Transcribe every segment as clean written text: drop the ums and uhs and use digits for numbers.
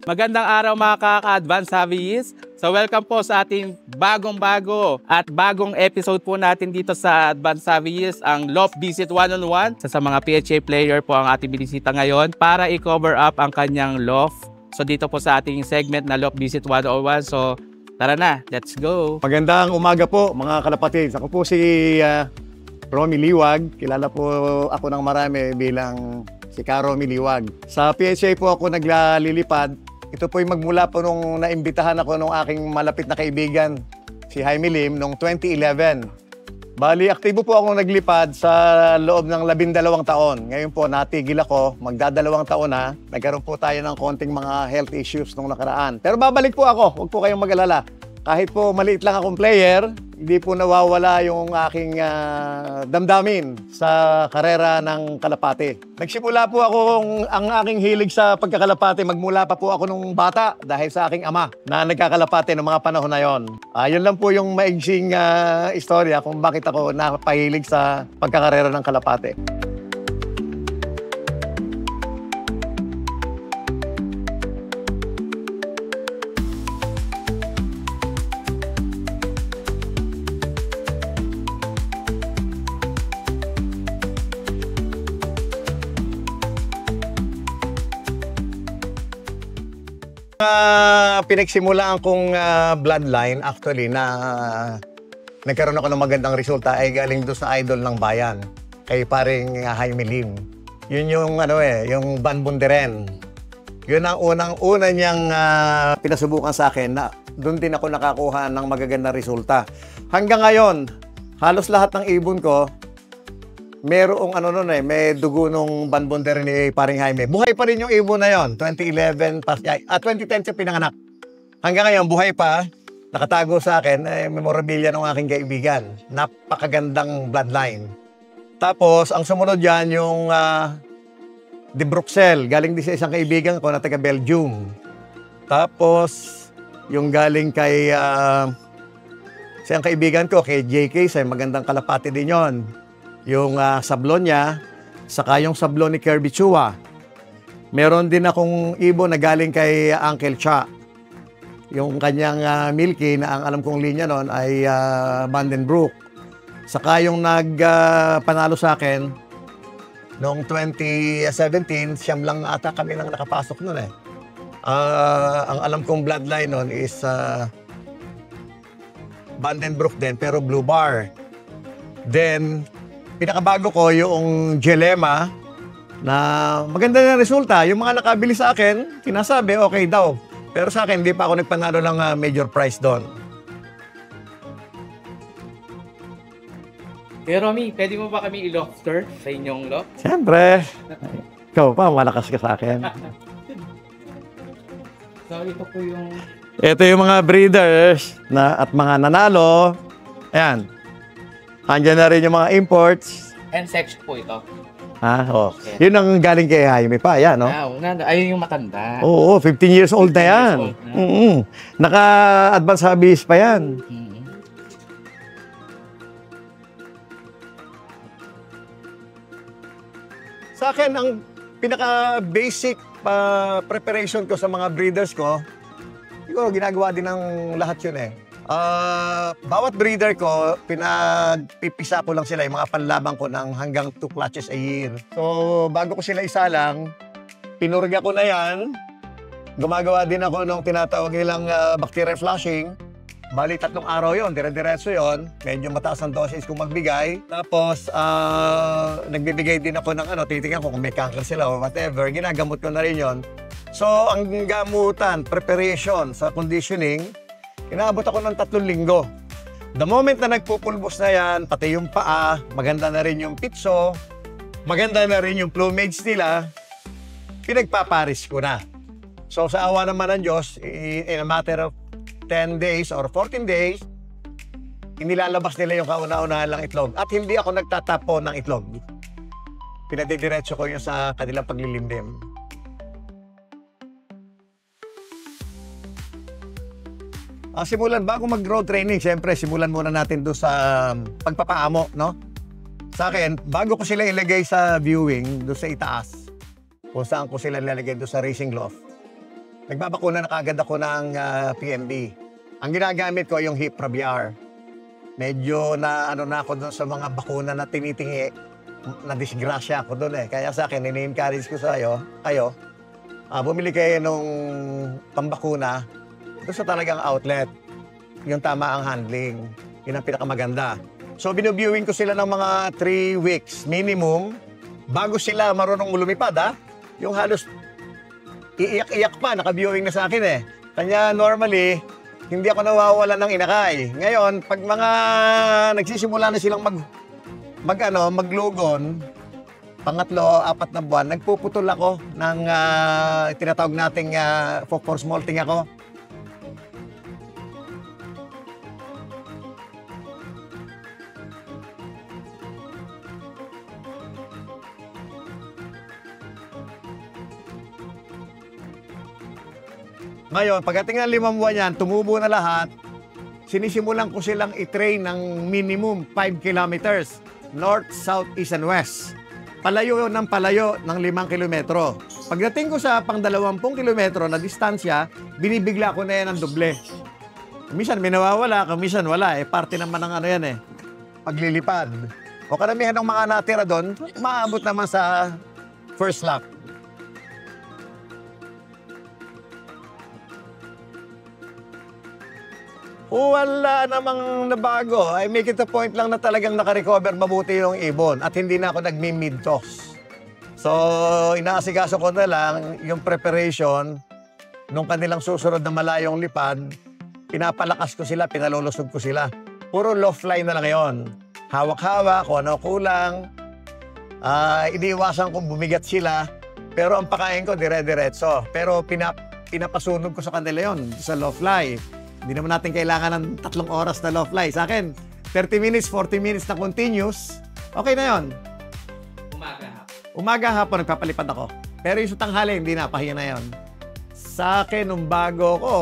Magandang araw mga kaka-advance hobbyist. So welcome po sa ating bagong-bago at bagong episode po natin dito sa Advance Hobbyist, ang Loft Visit 1-on-1. Sa mga PHA player po ang ating binisita ngayon para i-cover up ang kanyang loft. So dito po sa ating segment na Loft Visit 101. So tara na, let's go! Magandang umaga po mga kalapatids. Ako po si Romy Liwag. Kilala po ako ng marami bilang si Romy Liwag. Sa PHA po ako naglalilipad. Ito po yung magmula po nung naimbitahan ako nung aking malapit na kaibigan, si Jaime Lim, noong 2011. Bali, aktibo po akong naglipad sa loob ng 12 taon. Ngayon po, natigil ako, magdadalawang taon na. Nagkaroon po tayo ng konting mga health issues nung nakaraan. Pero babalik po ako, huwag po kayong mag-alala. Kahit po maliit lang akong player, hindi po nawawala yung aking damdamin sa karera ng kalapate. Nagsimula po ang aking hilig sa pagkakalapate. Magmula pa po ako nung bata dahil sa aking ama na nagkakalapate noong mga panahon na yon. Yun lang po yung maigsing istorya kung bakit ako napahilig sa pagkakarera ng kalapate. Pinagsimulaan kong bloodline actually na nagkaroon ako ng magandang resulta ay galing doon sa idol ng bayan kay paring Jaime Lim. Yun yung yung Van Bunderen. Yun ang unang-una niyang pinasubukan sa akin na doon din ako nakakuha ng magagandang resulta. Hanggang ngayon, halos lahat ng ibon ko merong may dugo nung Van Bunderen ni paring Jaime. Buhay pa rin yung ibon na yon. 2011 2010 siya pinanganak. Hanggang ngayon, buhay pa, nakatago sa akin, memorabilia ng aking kaibigan. Napakagandang bloodline. Tapos, ang sumunod yan, yung De Bruxelles. Galing din sa isang kaibigan ko na taga Belgium. Tapos, yung galing kay isang kaibigan ko, kay JK, sa magandang kalapati din yon. Yung sablon niya, saka yung sablon ni Kirby Chua. Meron din akong ibon na galing kay Uncle Cha. Yung kanyang Milky na ang alam kong linya noon ay Vandenbroek. Saka yung nagpanalo sa akin noong 2017, siyam lang ata kami nang nakapasok noon eh. Ang alam kong bloodline noon is Vandenbroek din pero Blue Bar. Then pinakabago ko yung Gelema na maganda na resulta. Yung mga nakabili sa akin, sinasabi okay daw. Pero sa akin, hindi pa ako nagpanalo ng major prize doon. Pero Romy, pwede mo ba kami i-lofter sa inyong loft? Siyempre. Ikaw pa, malakas ka sa akin. So ito po yung... Ito yung mga breeders at mga nanalo. Ayan. Andiyan na rin yung mga imports. And sex po ito. Okay. Yun ang galing kay Jaime pa, yan, no? Ayun yung matanda. Oo, 15 years old na yan. Naka-advance hobbyist pa yan. Sa akin, ang pinaka-basic preparation ko sa mga breeders ko, siguro ginagawa din ng lahat yun eh. Bawat breeder ko, pinagpipisa ko lang sila, yung mga panlabang ko ng hanggang 2 clutches a year. So, bago ko sila isalang, pinurga ko na yan. Gumagawa din ako ng tinatawag nilang bacterial flushing. Bali, 3 araw yon, dire-diretso yon. Medyo mataas ang dosis kung magbigay. Tapos, nagbibigay din ako ng titingnan ko kung may cancer sila o whatever. Ginagamot ko na rin yon. So, ang gamutan, preparation sa conditioning, inaabot ako ng 3 linggo. The moment na nagpupulbos na yan, pati yung paa, maganda na rin yung pitso, maganda na rin yung plumage nila, pinagpaparis ko na. So sa awa naman ng Diyos, in a matter of 10 days or 14 days, inilalabas nila yung kauna-unahan lang itlog. At hindi ako nagtatapo ng itlog. Pinadidiretso ko yun sa kanilang paglilimlim. Simulan, bago mag-road training, siyempre, simulan muna natin doon sa pagpapaamo, no? Sa akin, bago ko sila ilagay sa viewing, doon sa itaas, kung saan ko sila nilagay doon sa racing loft, nagbabakuna na kagad ako ng PMB. Ang ginagamit ko yung Hiprabiar. Medyo na ano na ako doon sa mga bakuna na tinitingi, na disgrasya ako doon eh. Kaya sa akin, ini-encourage ko sa kayo, bumili kayo nung pambakuna doon sa talagang outlet. Yung tama ang handling. Yun ang pinakamaganda. So, binuviewing ko sila ng mga 3 weeks minimum bago sila marunong lumipad, ha? Yung halos iiyak-iyak pa, naka-viewing na sa akin eh. Kanya normally, hindi ako nawawala ng inakay. Ngayon, pag mga nagsisimula na silang maglugon, pangatlo, 4 na buwan, nagpuputol ako ng tinatawag nating for smolting ako. Ngayon, pagdating ng 5 buwan yan, tumubo na lahat, sinisimulan ko silang i-train ng minimum 5 kilometers, north, south, east, and west. Palayo ng 5 kilometro. Pagdating ko sa pang 20 kilometro na distansya, binibigla ko na yan ng doble. Minsan may nawawala, minsan wala. Parte naman ng ano yan paglilipad. O karamihan ng mga natira doon, maabot naman sa first lap. Wala namang nabago. I make it a point lang na talagang nakarecover mabuti yung ibon at hindi na ako nagmi-mid-toss. So, inaasikaso ko na lang yung preparation nung kanilang susunod na malayong lipad, pinapalakas ko sila, pinalulusog ko sila. Puro low fly na lang yon. Hawak-hawak, kung ano kulang. Iniiwasan kong bumigat sila, pero ang pakain ko dire-diretso. Pero pinapasunog ko sa kanila yon sa low fly. Hindi naman natin kailangan ng 3 oras na low fly. Sa akin, 30 minutes, 40 minutes na continuous, okay na yon. Umaga hapon, nagpapalipad ako. Pero yung sa tanghali, hindi na, pahinga na yon. Sa akin, nung bago ko,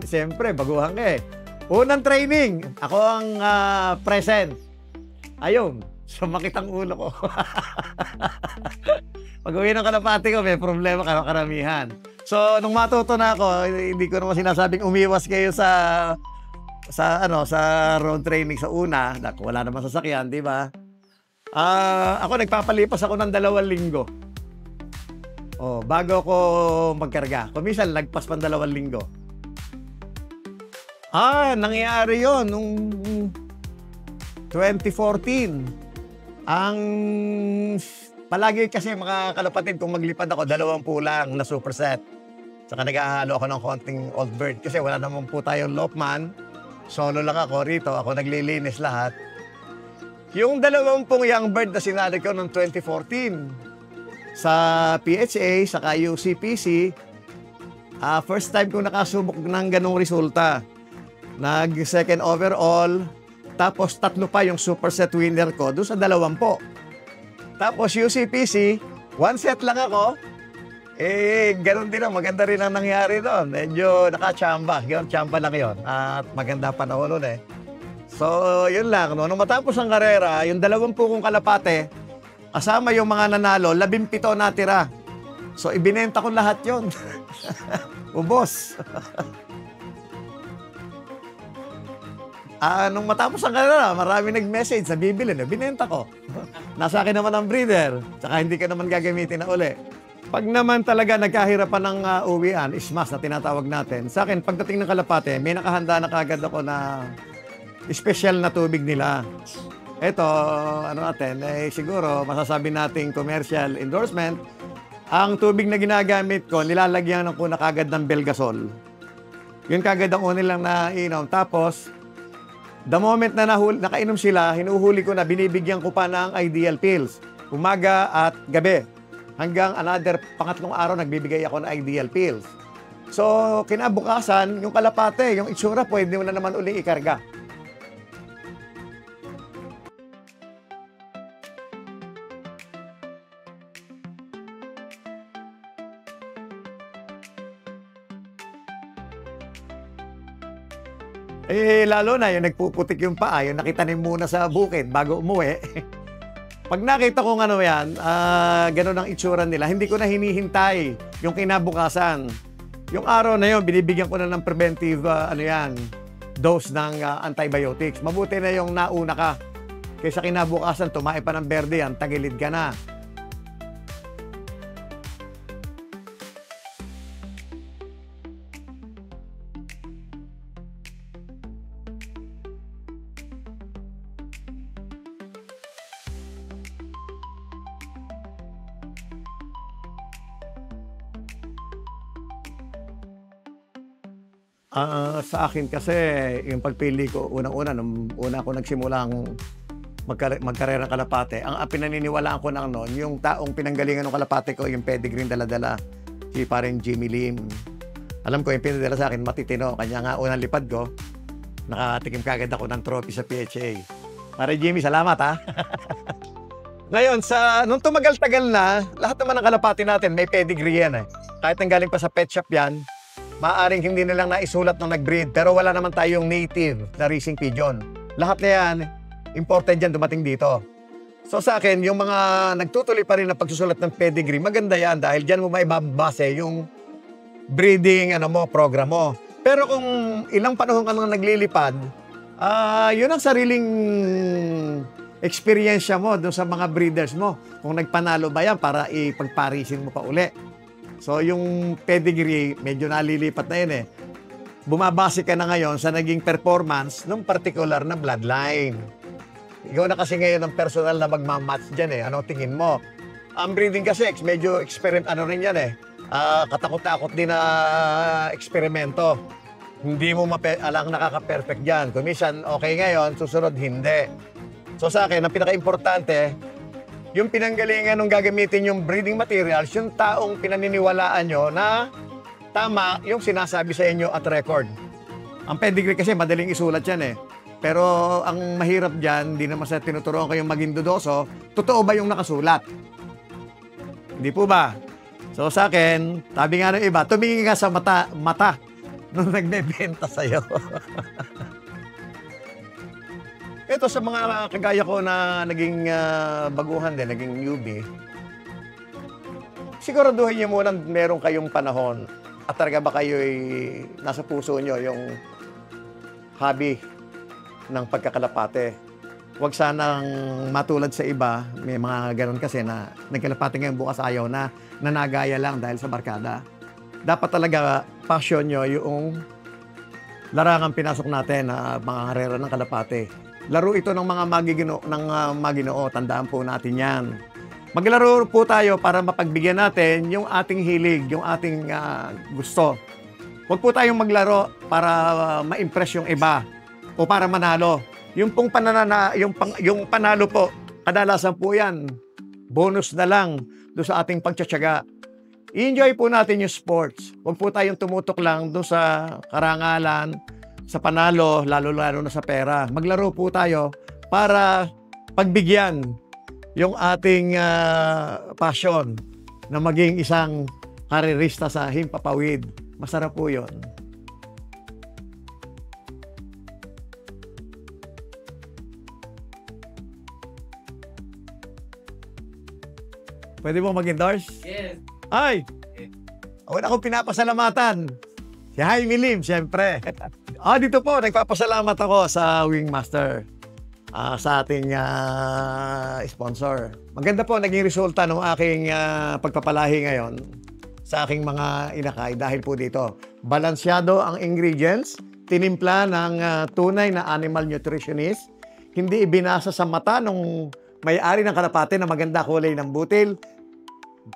siyempre, baguhan ka eh. Unang training, ako ang present. Ayun, sumakit ang ulo ko. Pag-uwi ng kalapati ko, may problema karamihan. So, nung matuto na ako, hindi ko naman sinasabing umiwas kayo sa road training sa una. Wala naman sasakyan, di ba? Ako, nagpapalipas ako ng 2 linggo. Bago ako magkarga. Kumisan, lagpas pang 2 linggo. Nangyari yon nung 2014. Palagi kasi mga kalapatid, kung maglipad ako, 20 lang na superset. Saka nag-ahalo ako ng konting old bird kasi wala naman po tayong lopman. Solo lang ako rito. Ako naglilinis lahat. Yung 20 young bird na sinali ko noong 2014 sa PHA, saka UCPC, first time ko nakasubok ng ganong resulta. Nag-second overall, tapos 3 pa yung superset winner ko doon sa 20. Tapos UCPC, 1 set lang ako. Ganun din maganda rin ang nangyari doon. Medyo nakachamba. Chamba lang yun. At maganda panahon nun eh. So, yun lang. No? Nung matapos ang karera, yung 20 kong kalapate, kasama yung mga nanalo, 17 natira. So, ibinenta ko lahat yun. Ubos. Nung matapos ang karera, marami nag-message sa bibili. Binenta ko. Nasa akin naman ang breeder. Tsaka hindi ka naman gagamitin na uli. Pag naman talaga nagkahirapan ng uwian, ismas na tinatawag natin, sa akin, pagdating ng kalapate, may nakahanda na kagad ako na special na tubig nila. Ito, siguro, masasabi nating commercial endorsement. Ang tubig na ginagamit ko, nilalagyan ko na kagad ng Belgasol. Yun kagad ang nilang nainom. Tapos, the moment na nakainom sila, hinuhuli ko na, binibigyan ko pa ng ideal pills. Umaga at gabi. Hanggang another pangatlong araw, nagbibigay ako ng ideal pills. So, kinabukasan, yung kalapate, yung itsura, pwede mo na naman uling ikarga. Lalo na yung nagpuputik yung paa, yung nakitanim muna sa bukid bago umuwi. Pag nakita ko yan, gano'n ang itsura nila, hindi ko na hinihintay yung kinabukasan. Yung araw na yun, binibigyan ko na ng preventive dose ng antibiotics. Mabuti na yung nauna ka. Kaysa kinabukasan, tumae pa ng berde yan, tagilid ka na. Sa akin kasi, yung pagpili ko, unang-una, nung una ako nagsimulang magkarera ng kalapate, ang pinaniniwalaan ko na noon, yung taong pinanggalingan ng kalapate ko, yung pedigree dala-dala, si parang Jimmy Lim. Alam ko, yung pinadala sa akin, matitino. Kanya nga, unang lipad ko, nakatikim kagad ako ng trophy sa PHA. Pare Jimmy, salamat ha. Ngayon, nung tumagal-tagal na, lahat naman ng kalapate natin, may pedigree yan eh. Kahit nang galing pa sa pet shop yan, maaaring hindi nilang naisulat ng nag-breed, pero wala naman tayong native na racing pigeon. Lahat na yan, imported yan dumating dito. So sa akin, yung mga nagtutuloy pa rin na pagsusulat ng pedigree, maganda yan dahil dyan mo maibabase yung breeding program mo. Pero kung ilang panahon ka nang naglilipad, yun ang sariling experience mo dun sa mga breeders mo. Kung nagpanalo ba yan para ipagparisin mo pa uli. So yung pedigree, medyo nalilipat na yun eh. Bumabase ka na ngayon sa naging performance ng particular na bloodline. Ikaw na kasi ngayon ang personal na magmamatch dyan eh. Ano tingin mo? Ang breeding kasi, medyo experiment, rin yan eh. Katakot-takot din na eksperimento. Hindi mo alang nakaka-perfect dyan. Kung minsan, okay ngayon, susunod, hindi. So sa akin, ang pinaka-importante, yung pinanggalingan nung gagamitin yung breeding materials, yung taong pinaniniwalaan nyo na tama yung sinasabi sa inyo at record. Ang pedigree kasi madaling isulat yan eh. Pero ang mahirap dyan, di naman sa tinuturuan kayong maging dudoso, totoo ba yung nakasulat? Hindi po ba? So sa akin, sabi nga ng iba, tumingin ka sa mata nung nagbebenta sa'yo. Ito sa mga kagaya ko na naging baguhan din, naging newbie, siguraduhin niyo muna meron kayong panahon at talaga ba kayo'y nasa puso nyo yung hobby ng pagkakalapate. Huwag sanang matulad sa iba, may mga ganun kasi na nagkalapate ngayon bukas ayaw na, nanagaya lang dahil sa barkada. Dapat talaga passion nyo yung larangang pinasok natin na mga karera ng kalapate. Laro ito ng mga maginoo, tandaan po natin yan. Maglaro po tayo para mapagbigyan natin yung ating hilig, yung ating gusto. Huwag po tayong maglaro para ma-impress yung iba o para manalo. Yung pong yung panalo po, kadalasan po yan, bonus na lang doon sa ating pagtsatsaga. I-enjoy po natin yung sports. Huwag po tayong tumutok lang doon sa karangalan, sa panalo, lalo-lalo na sa pera. Maglaro po tayo para pagbigyan yung ating passion na maging isang karerista sa himpapawid. Masarap po yun. Pwede mo mag-endorse? Yes. Ay! Ako na akong pinapasalamatan. Si Jaime Lim, siyempre. Dito po, nagpapasalamat ako sa Wingmaster, sa ating sponsor. Maganda po naging resulta ng aking pagpapalahi ngayon sa aking mga inakay dahil po dito. Balansyado ang ingredients, tinimpla ng tunay na animal nutritionist, hindi ibinasa sa mata ng may-ari ng kalapate na maganda kulay ng butil.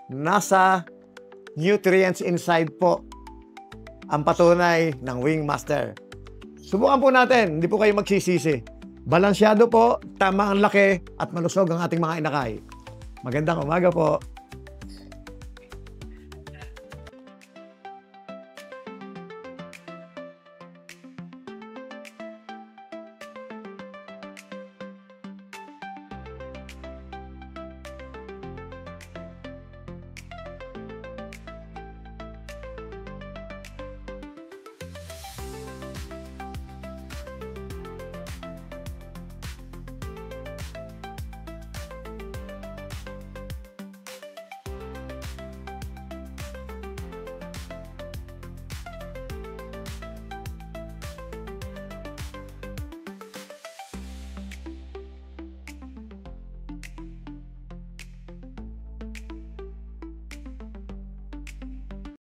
Nasa nutrients inside po ang patunay ng Wingmaster. Subukan po natin, hindi po kayo magsisisi. Balansyado po, tama ang laki at malusog ang ating mga inakay. Magandang umaga po.